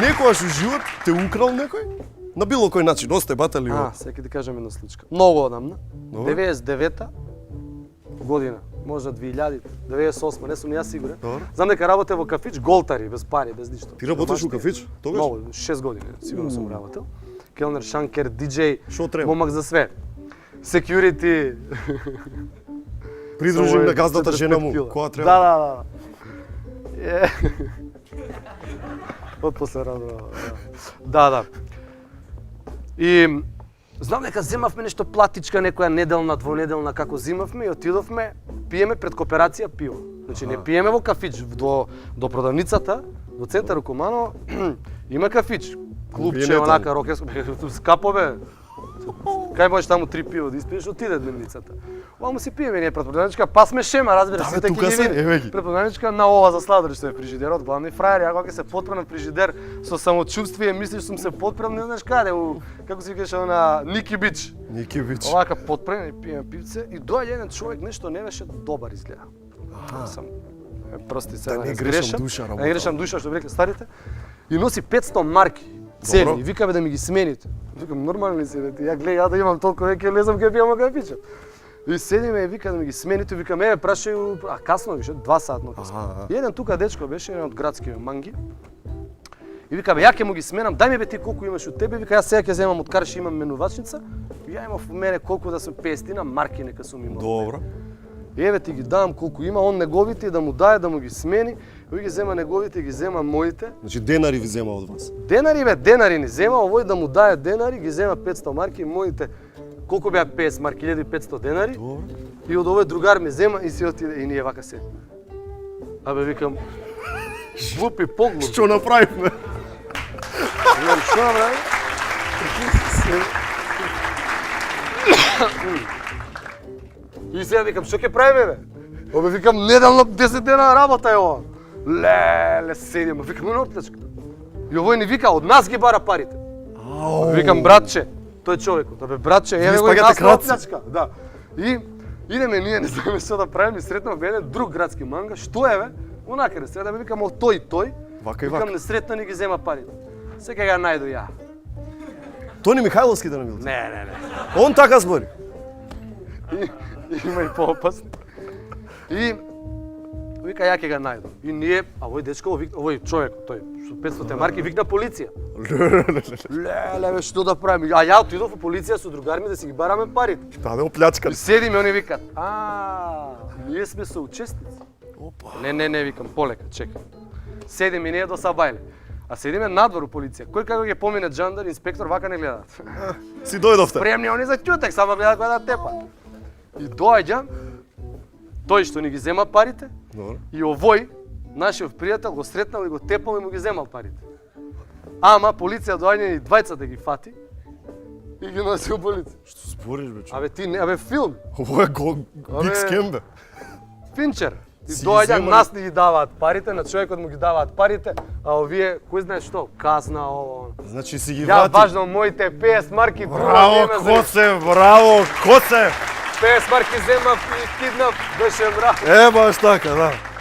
Некојаш у живот те украл некој? На било кој начин, осте батали го. Сега ти кажам една случка. Многу одамна. Добро. 99-та година, можда 2000, 98, не сум ни јас сигурен. Добро. Знам дека работев во кафич Голтари, без пари, без ништо. Ти работиш у кафич? Тогаш? Многу, 6 години, сигурно сум работел. Келнер, шанкер, диџеј, Шо треба? момак за све. Security. Придружим на газдата жена му, која треба? Да. Од после радо. Да. И знам дека земавме нешто платичка, некоја неделна, двонеделна, како зимавме и отидовме, пиеме пред кооперација пиво. Значи не пиеме во кафич, до продавницата, до центар Кумано, има кафич. Клубче, Пиеме онака, рокеско, скапо бе. Кај можеш таму 3 пиво да испиеш, отиде дневницата. Ова му си пиеме ние пред продавничка, па сме шема, разбира се, бе, тука се, еве ги. Пред продавничка на ова за сладолиште фрижидерот, главни фрајери, ја кога се потпрем на фрижидер со самочувствие, мислиш сум се потпрем, не знаеш каде, како се викаше на Ники Бич. Ники Бич. Овака потпрем и пиеме пивце и доаѓа еден човек, нешто не беше добар изгледа. Сам прости се, Да не грешам душа, работа. Не грешам душа, што би рекле старите. И носи 500 марки. Цели, Добро. и викаме да ми ги смените. Викам, нормални си, ја гледа, ја да имам толку веќе лезам кај пијам кафиче. И седиме и вика да ми ги смените, викам, прашај, а касно беше, 2 сатно касно. И еден тука дечко беше, еден од градски манги. И вика, ја ќе му ги сменам, дај ми бе ти колку имаш од тебе, вика, јас сега ќе земам од карши, имам менувачница. И ја имав у мене колку да се 50 марки нека сум имал. Добро. И еве ти ги дам колку има, он неговите и да му даде да му ги смени, тој ги зема неговите и ги зема моите. Значи денари ви зема од вас. Денари бе, денари ни зема, овој да му даде денари, ги зема 500 марки, моите колку беа 50 марки, 1500 денари. Добро. И од овој другар ме зема и се отиде и ние вака се. Абе викам, глуп и поглуп. Што направивме? Викам, што направи? И сега викам, што ќе правиме бе? Обе викам, неделно 10 дена работа е ова. Леле, седиме, викам, не отплачка. И овој ни вика, од нас ги бара парите. Викам, братче, тој човекот, абе братче, еве го и нас на отплачка. Да. И идеме ние, не знаеме што да правиме, и сретнавме еден друг градски манга, што е бе? Онака не сретнавме, викам, о тој и тој. Вака и Викам, вака. не сретна ни ги зема парите. Сега ја најду ја. Тони Михајловски да не бил. Не. Он така збори. Има и поопасни. И вика, ја ќе ga најдам. И ние, а овој дечко, овој човек, тој со 500 марки викна полиција. Леле, бе, што да правиме? А ја отидов во полиција со другари ми да си ги бараме парите. Даде му плячка. И седиме, они викат, ние сме соучесници. Опа. Не, викам, полека, чекам. Седиме ние до Сабајле. А седиме надвор у полиција. Кој како ќе помине джандар, инспектор, вака не гледаат. Си дојдовте. Спремни они за ќутек, само гледаат која да тепа. И доаѓа тој што ни ги зема парите, Добро. и овој, нашиот пријател, го сретнал и го тепал и му ги земал парите. Ама полиција доаѓа и двајца да ги фати и ги носи у полиција. Што збориш бе, човек? Абе ти не, абе филм, Ово е биг скем бе. Финчер. И Си ги доаѓа, земали. нас ни ги даваат парите, на човекот му ги даваат парите, а овие, кој знае што, казна, ово. Значи си ги Ја врати. важно моите 50 марки, Браво, Коце, браво, Коце! 50 марки земав и киднав, беше мрак. Баш така, да.